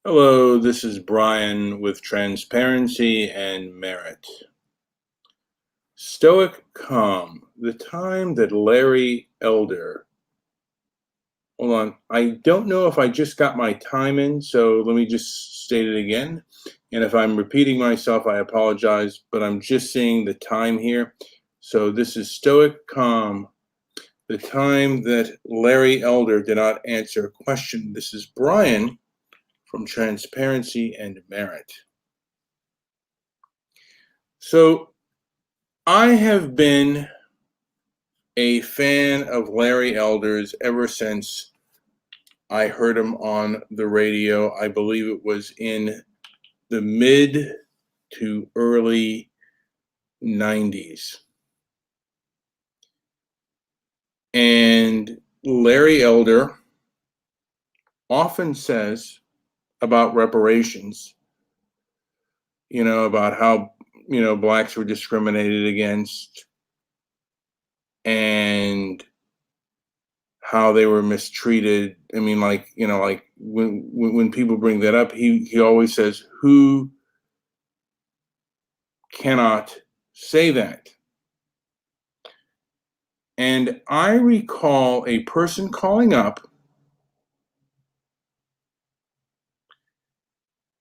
Hello, this is Brian with Transparency and Merit. Stoic calm, the time that Larry Elder. Hold on, I don't know if I just got my time in, so let me just state it again. And if I'm repeating myself, I apologize, but I'm just seeing the time here. So this is Stoic calm, the time that Larry Elder did not answer a question. This is Brian from Transparency and Merit. So I have been a fan of Larry Elder's ever since I heard him on the radio. I believe it was in the mid to early 90s. And Larry Elder often says about reparations, about how, blacks were discriminated against and how they were mistreated. I mean, like when people bring that up, he always says, "Who cannot say that?" And I recall a person calling up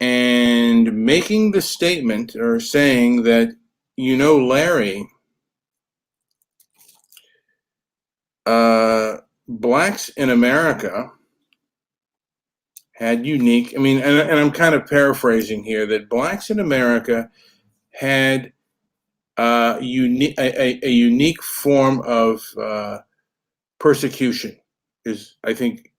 and making the statement or saying that, Larry, blacks in America had unique, and I'm kind of paraphrasing here, that blacks in America had a unique form of persecution, is, I think,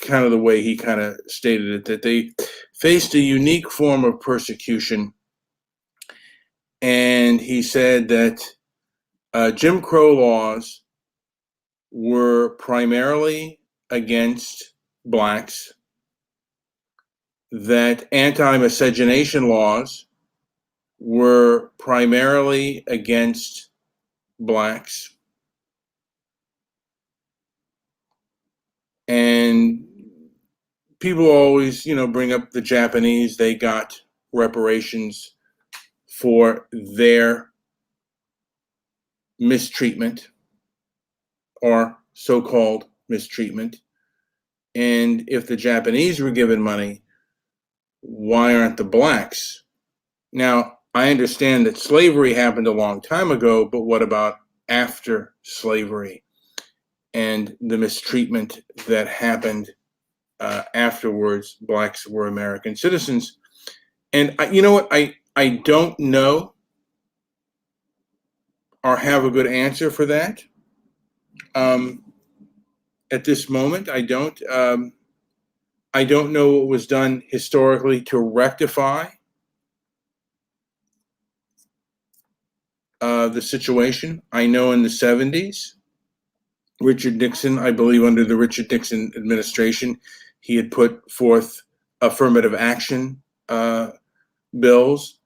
kind of the way he kind of stated it, that they faced a unique form of persecution. And he said that Jim Crow laws were primarily against blacks, that anti-miscegenation laws were primarily against blacks, and people always, bring up the Japanese. They got reparations for their mistreatment, or so-called mistreatment. And if the Japanese were given money, why aren't the blacks? Now, I understand that slavery happened a long time ago, but what about after slavery and the mistreatment that happened afterwards? Blacks were American citizens. And you know what? I don't know or have a good answer for that. At this moment, I don't. I don't know what was done historically to rectify the situation. I know in the 70s, Richard Nixon, I believe under the Richard Nixon administration, he had put forth affirmative action bills.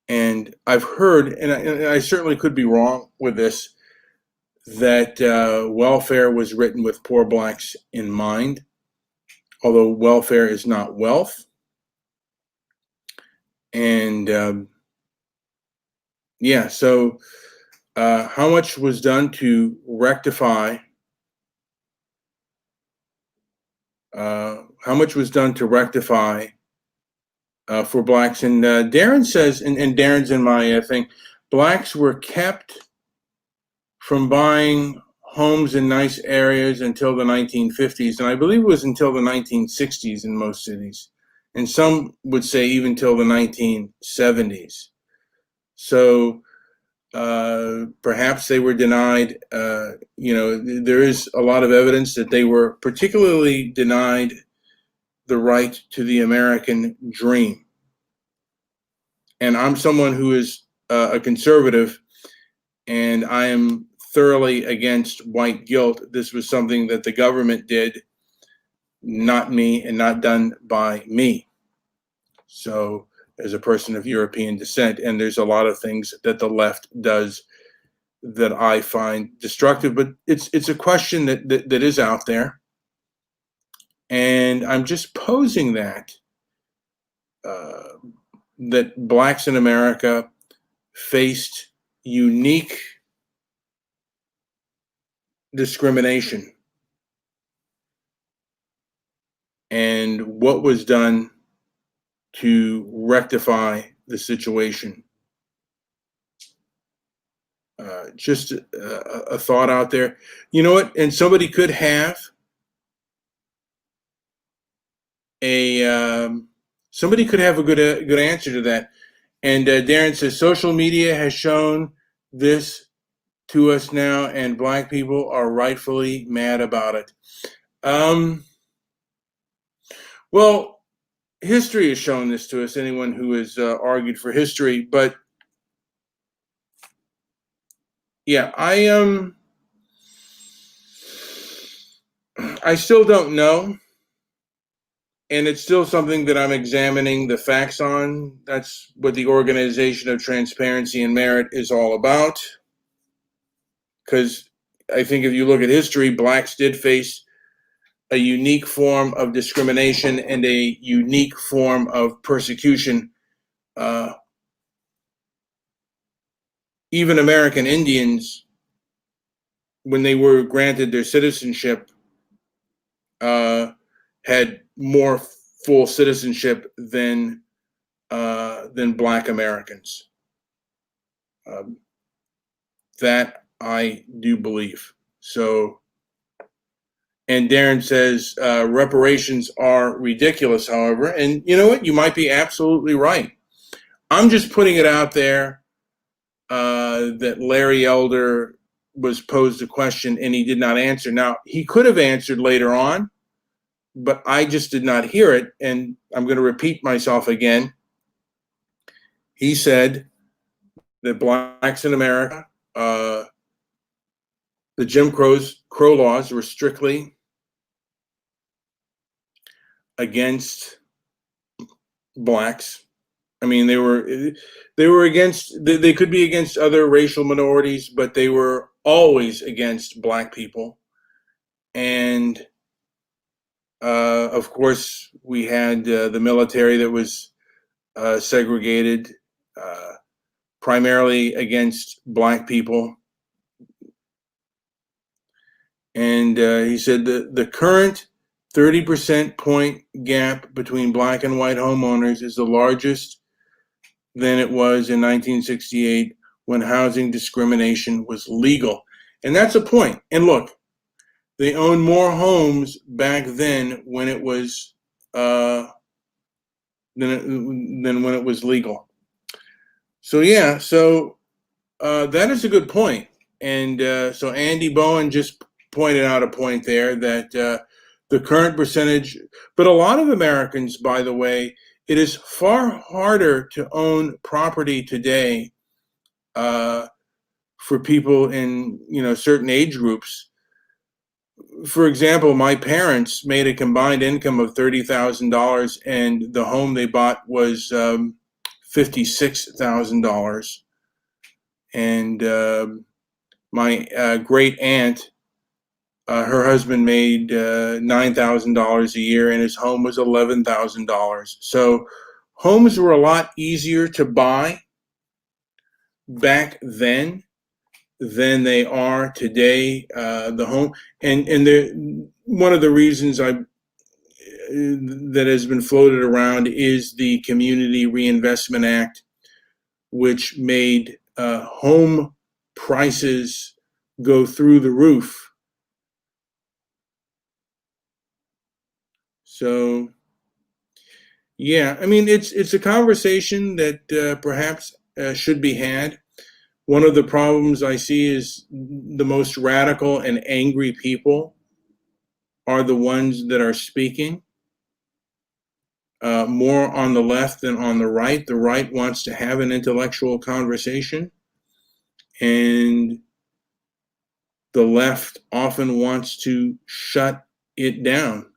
And I've heard, and I certainly could be wrong with this, that welfare was written with poor blacks in mind, although welfare is not wealth. And so how much was done to rectify for blacks? And Darren says, and Darren's in my thing, blacks were kept from buying homes in nice areas until the 1950s, and I believe it was until the 1960s in most cities, and some would say even till the 1970s. So perhaps they were denied, there is a lot of evidence that they were particularly denied the right to the American dream. And I'm someone who is a conservative, and I am thoroughly against white guilt. This was something that the government did, not me, and not done by me. So as a person of European descent, and there's a lot of things that the left does that I find destructive, but it's a question that is out there. And I'm just posing uh, that blacks in America faced unique discrimination, and what was done to rectify the situation. Just a thought out there. You know what? And somebody could have a somebody could have a good answer to that. And Darren says social media has shown this to us now, and black people are rightfully mad about it. Um, well, history has shown this to us. Anyone who has argued for history, but yeah, I still don't know, and it's still something that I'm examining the facts on. That's what the Organization of Transparency and Merit is all about. Because I think if you look at history, blacks did face a unique form of discrimination and a unique form of persecution. Uh, Even American Indians, when they were granted their citizenship, had more full citizenship than Black Americans. That I do believe. So, and Darren says reparations are ridiculous, however, and you know what? You might be absolutely right. I'm just putting it out there that Larry Elder was posed a question and he did not answer. Now, he could have answered later on, but I just did not hear it. And I'm going to repeat myself again. He said that blacks in America, the Jim Crow laws were strictly against blacks. I mean, they were against. They could be against other racial minorities, but they were always against black people. And of course, we had the military that was segregated, primarily against black people. And he said the current 30% point gap between black and white homeowners is the largest than it was in 1968 when housing discrimination was legal. And that's a point. And look, they owned more homes back then when it was than when it was legal. So yeah, so that is a good point. And so Andy Bowen just pointed out a point there that the current percentage, but a lot of Americans, by the way, it is far harder to own property today for people in certain age groups. For example, my parents made a combined income of $30,000, and the home they bought was $56,000. And my great aunt, her husband made $9,000 a year, and his home was $11,000. So homes were a lot easier to buy back then than they are today. The home and one of the reasons that has been floated around is the Community Reinvestment Act, which made home prices go through the roof. So, yeah, I mean, it's a conversation that perhaps should be had. One of the problems I see is the most radical and angry people are the ones that are speaking. More on the left than on the right. The right wants to have an intellectual conversation, and the left often wants to shut it down.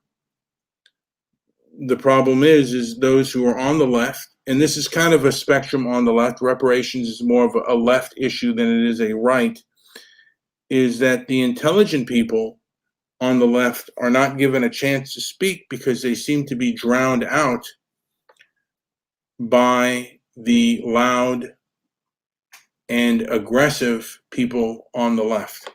The problem is those who are on the left, and this is kind of a spectrum on the left, reparations is more of a left issue than it is a right, is that the intelligent people on the left are not given a chance to speak because they seem to be drowned out by the loud and aggressive people on the left.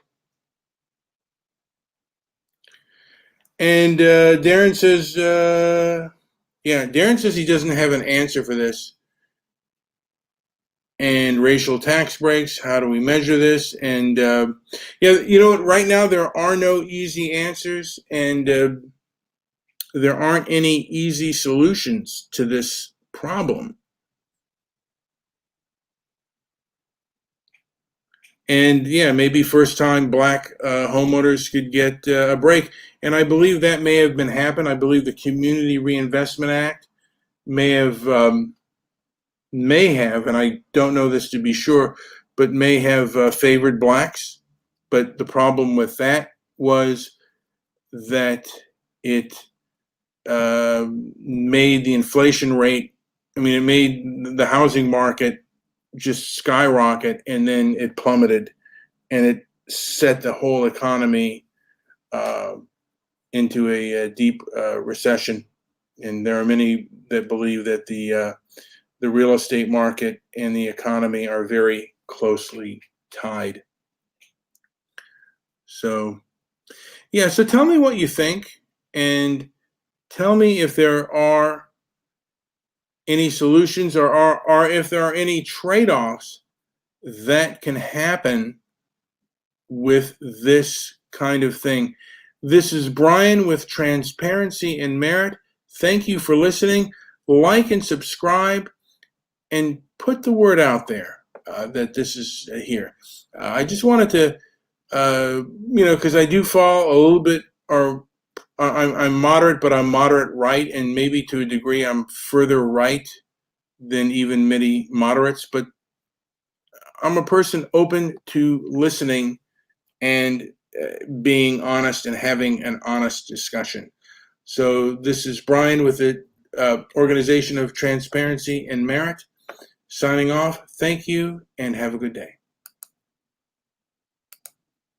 And Darren says, Darren says he doesn't have an answer for this. And racial tax breaks, how do we measure this? And you know what, right now there are no easy answers, and there aren't any easy solutions to this problem. And maybe first-time black homeowners could get a break. And I believe that may have been happened. I believe the Community Reinvestment Act may have, and I don't know this to be sure, but may have favored blacks. But the problem with that was that it made the inflation rate, it made the housing market just skyrocket, and then it plummeted, and it set the whole economy into a deep recession. And there are many that believe that the real estate market and the economy are very closely tied. So, so tell me what you think, and tell me if there are any solutions, or if there are any trade-offs that can happen with this kind of thing. This is Brian with Transparency and Merit. Thank you for listening. Like and subscribe, and put the word out there that this is here. I just wanted to, because I do fall a little bit, or I'm moderate, but I'm moderate right, and maybe to a degree I'm further right than even many moderates, but I'm a person open to listening and being honest and having an honest discussion. So this is Brian with the Organization of Transparency and Merit, signing off. Thank you, and have a good day.